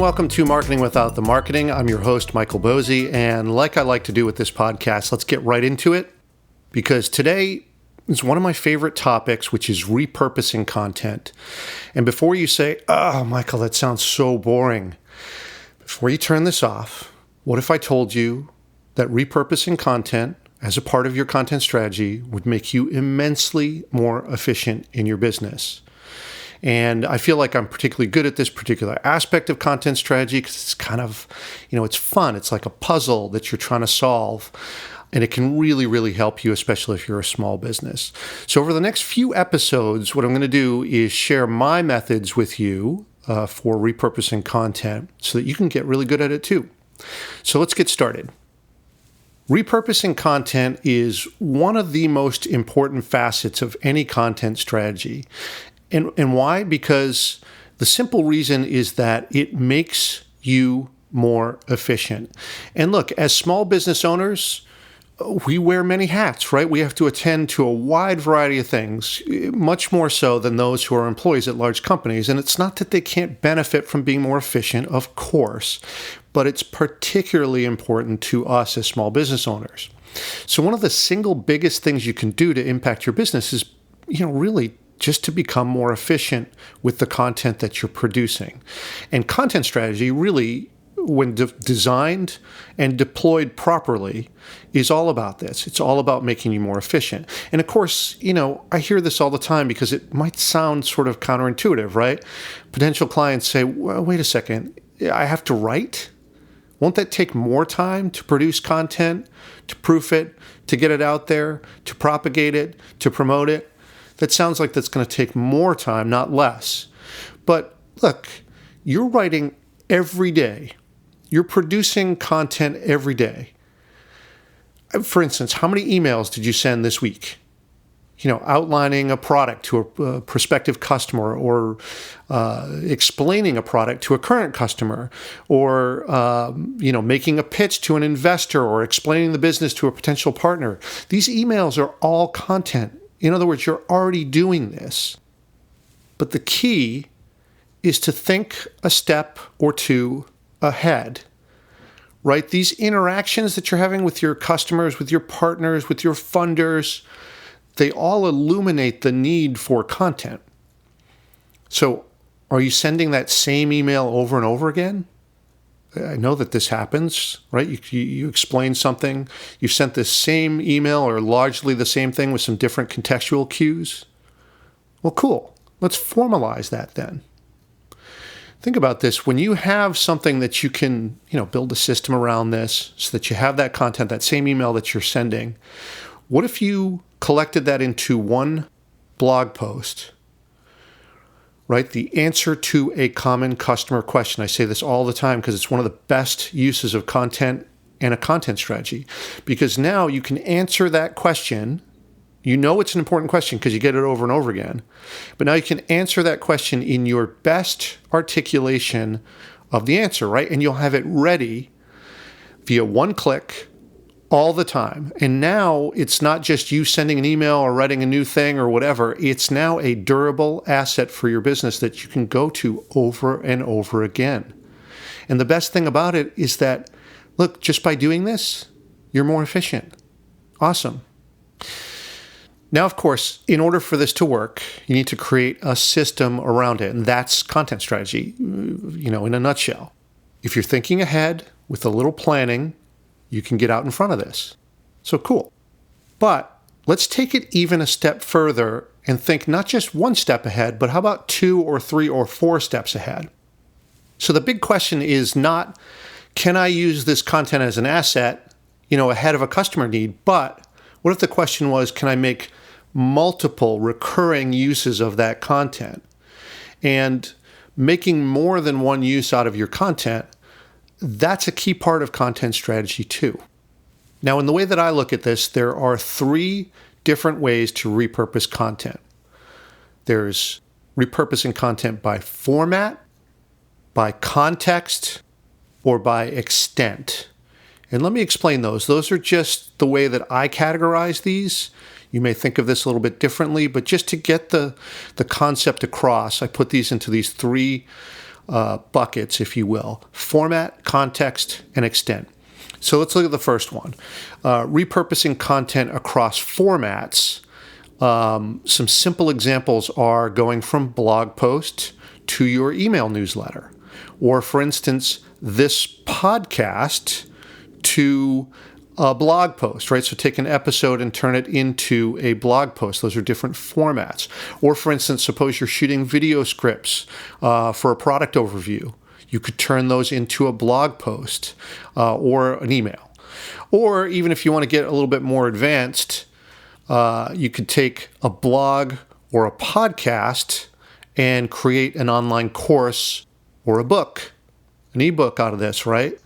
welcome to Marketing Without the Marketing. I'm your host, Michael Bosey, and like I like to do with this podcast, let's get right into it, because today is one of my favorite topics, which is repurposing content. And before you say, "Oh, Michael, that sounds so boring," before you turn this off, what if I told you that repurposing content as a part of your content strategy would make you immensely more efficient in your business? And I feel like I'm particularly good at this particular aspect of content strategy because it's kind of, it's fun. It's like a puzzle that you're trying to solve. And it can really, really help you, especially if you're a small business. So over the next few episodes, what I'm going to do is share my methods with you for repurposing content so that you can get really good at it too. So let's get started. Repurposing content is one of the most important facets of any content strategy. And why? Because the simple reason is that it makes you more efficient. And look, as small business owners, we wear many hats, right? We have to attend to a wide variety of things, much more so than those who are employees at large companies. And it's not that they can't benefit from being more efficient, of course, but it's particularly important to us as small business owners. So one of the single biggest things you can do to impact your business is, really just to become more efficient with the content that you're producing. And content strategy really, when designed and deployed properly, is all about this. It's all about making you more efficient. And of course, I hear this all the time because it might sound sort of counterintuitive, right? Potential clients say, well, wait a second, I have to write? Won't that take more time to produce content, to proof it, to get it out there, to propagate it, to promote it? That sounds like that's going to take more time, not less. But look, you're writing every day. You're producing content every day. For instance, how many emails did you send this week? Outlining a product to a prospective customer, or explaining a product to a current customer, or making a pitch to an investor, or explaining the business to a potential partner. These emails are all content. In other words, you're already doing this. But the key is to think a step or two ahead, right? These interactions that you're having with your customers, with your partners, with your funders, they all illuminate the need for content. So are you sending that same email over and over again? I know that this happens, right? You explain something, you sent the same email or largely the same thing with some different contextual cues. Well, cool. Let's formalize that then. Think about this. When you have something that you can, build a system around this so that you have that content, that same email that you're sending, what if you collected that into one blog post? Right? The answer to a common customer question. I say this all the time because it's one of the best uses of content and a content strategy. Because now you can answer that question. It's an important question because you get it over and over again. But now you can answer that question in your best articulation of the answer, right? And you'll have it ready via one click all the time. And now it's not just you sending an email or writing a new thing or whatever. It's now a durable asset for your business that you can go to over and over again. And the best thing about it is that, look, just by doing this, you're more efficient. Awesome. Now, of course, in order for this to work, you need to create a system around it. And that's content strategy, in a nutshell. If you're thinking ahead with a little planning, you can get out in front of this. So cool. But let's take it even a step further and think not just one step ahead, but how about 2 or 3 or 4 steps ahead? So the big question is not, can I use this content as an asset, ahead of a customer need? But what if the question was, can I make multiple recurring uses of that content? And making more than one use out of your content, that's a key part of content strategy too. Now, in the way that I look at this, there are 3 different ways to repurpose content. There's repurposing content by format, by context, or by extent. And let me explain those. Those are just the way that I categorize these. You may think of this a little bit differently, but just to get the concept across, I put these into these 3 buckets, if you will: format, context, and extent. So let's look at the first one. Repurposing content across formats. Some simple examples are going from blog post to your email newsletter. Or, for instance, this podcast to a blog post, right? So take an episode and turn it into a blog post. Those are different formats. Or, for instance, suppose you're shooting video scripts for a product overview. You could turn those into a blog post or an email. Or even if you want to get a little bit more advanced, you could take a blog or a podcast and create an online course or a book, an ebook out of this, right?